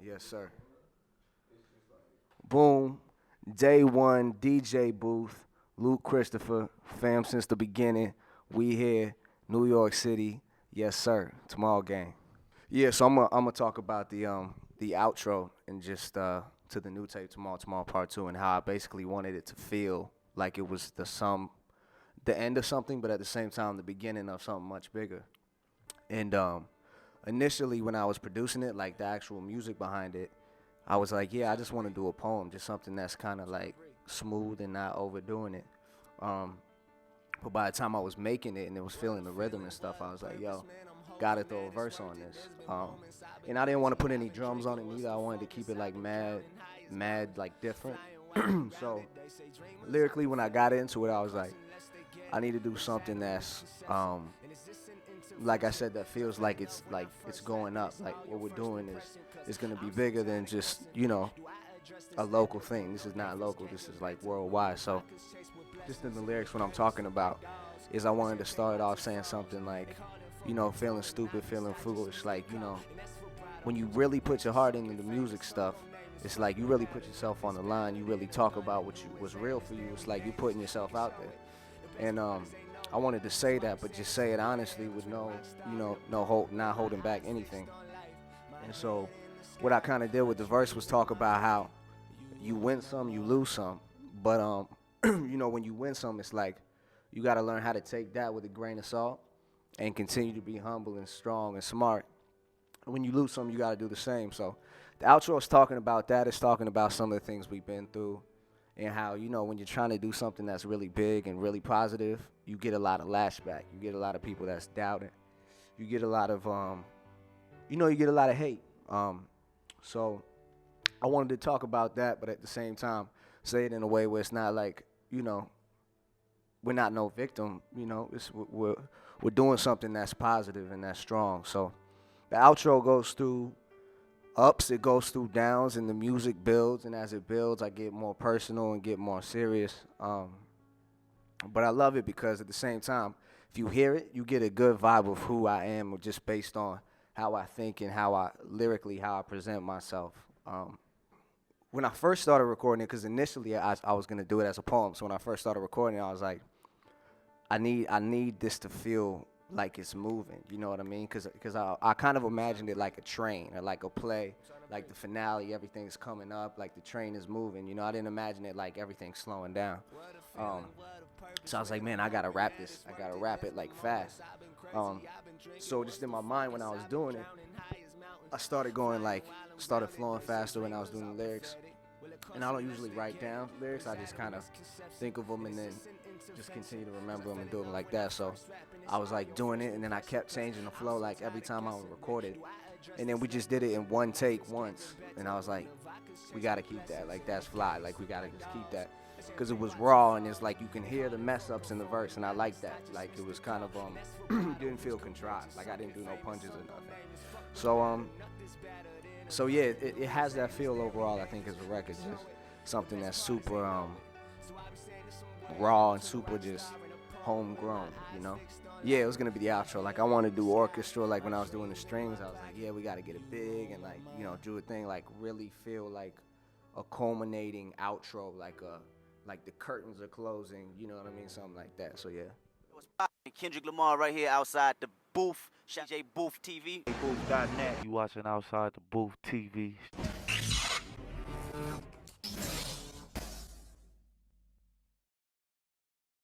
Yes, sir. Boom. Day one, DJ Booth, Luke Christopher, fam since the beginning. We here, New York City. Yes, sir. Tomorrow gang. Yeah, so I'm gonna talk about the outro and just to the new tape tomorrow part two and how I basically wanted it to feel like it was the end of something, but at the same time the beginning of something much bigger. And initially when I was producing it, like the actual music behind it, I was like, yeah, I just want to do a poem, just something that's kind of like smooth and not overdoing it. Um, but by the time I was making it and it was feeling the rhythm and stuff, I was like, yo, gotta throw a verse on this. And I didn't want to put any drums on it neither. I wanted to keep it like mad, like different. So lyrically, when I got into it, I was like, I need to do something that's, like I said, that feels like it's going up. Like what we're doing is gonna be bigger than just a local thing. This is not local. This is like worldwide. So just in the lyrics, what I'm talking about is I wanted to start off saying something like, feeling stupid, feeling foolish. Like, when you really put your heart into the music stuff, it's like you really put yourself on the line. You really talk about what's real for you. It's like you putting yourself out there. And I wanted to say that, but just say it honestly with not holding back anything. And so what I kind of did with the verse was talk about how you win some, you lose some. But when you win some, it's like you got to learn how to take that with a grain of salt and continue to be humble and strong and smart. When you lose some, you got to do the same. So the outro is talking about that. It's talking about some of the things we've been through and how, when you're trying to do something that's really big and really positive, you get a lot of lashback. You get a lot of people that's doubting. You get a lot of, you get a lot of hate. So I wanted to talk about that, but at the same time, say it in a way where it's not like, we're not no victim. We're doing something that's positive and that's strong. So the outro goes through ups, it goes through downs, and the music builds. And as it builds, I get more personal and get more serious. But I love it because at the same time, if you hear it, you get a good vibe of who I am, just based on how I think and how I present myself. When I first started recording it, because initially I was gonna do it as a poem. So when I first started recording it, I was like, I need this to feel like it's moving. You know what I mean? Because I kind of imagined it like a train or like a play, like the finale, everything's coming up, like the train is moving. I didn't imagine it like everything's slowing down. So I was like, man, I gotta rap this. I gotta rap it like fast. So just in my mind when I was doing it, I started flowing faster when I was doing the lyrics. And I don't usually write down lyrics. I just kind of think of them and then just continue to remember them and do them like that. So I was like doing it, and then I kept changing the flow like every time I would record it. And then we just did it in one take once. And I was like, we got to keep that. Like, that's fly. Like, we got to just keep that. Because it was raw, and it's like you can hear the mess ups in the verse, and I like that. Like, it was kind of, didn't feel contrived. Like, I didn't do no punches or nothing. So yeah, it has that feel overall, I think, as a record. Just something that's super raw and super just homegrown, Yeah, it was going to be the outro. Like, I want to do orchestra. Like, when I was doing the strings, I was like, yeah, we got to get it big and, like, do a thing, like, really feel like a culminating outro, like the curtains are closing, you know what I mean? Something like that. So, yeah. What's poppin'? Kendrick Lamar right here outside the booth. DJBoothTV. DJBooth.net. You watching Outside the Booth TV.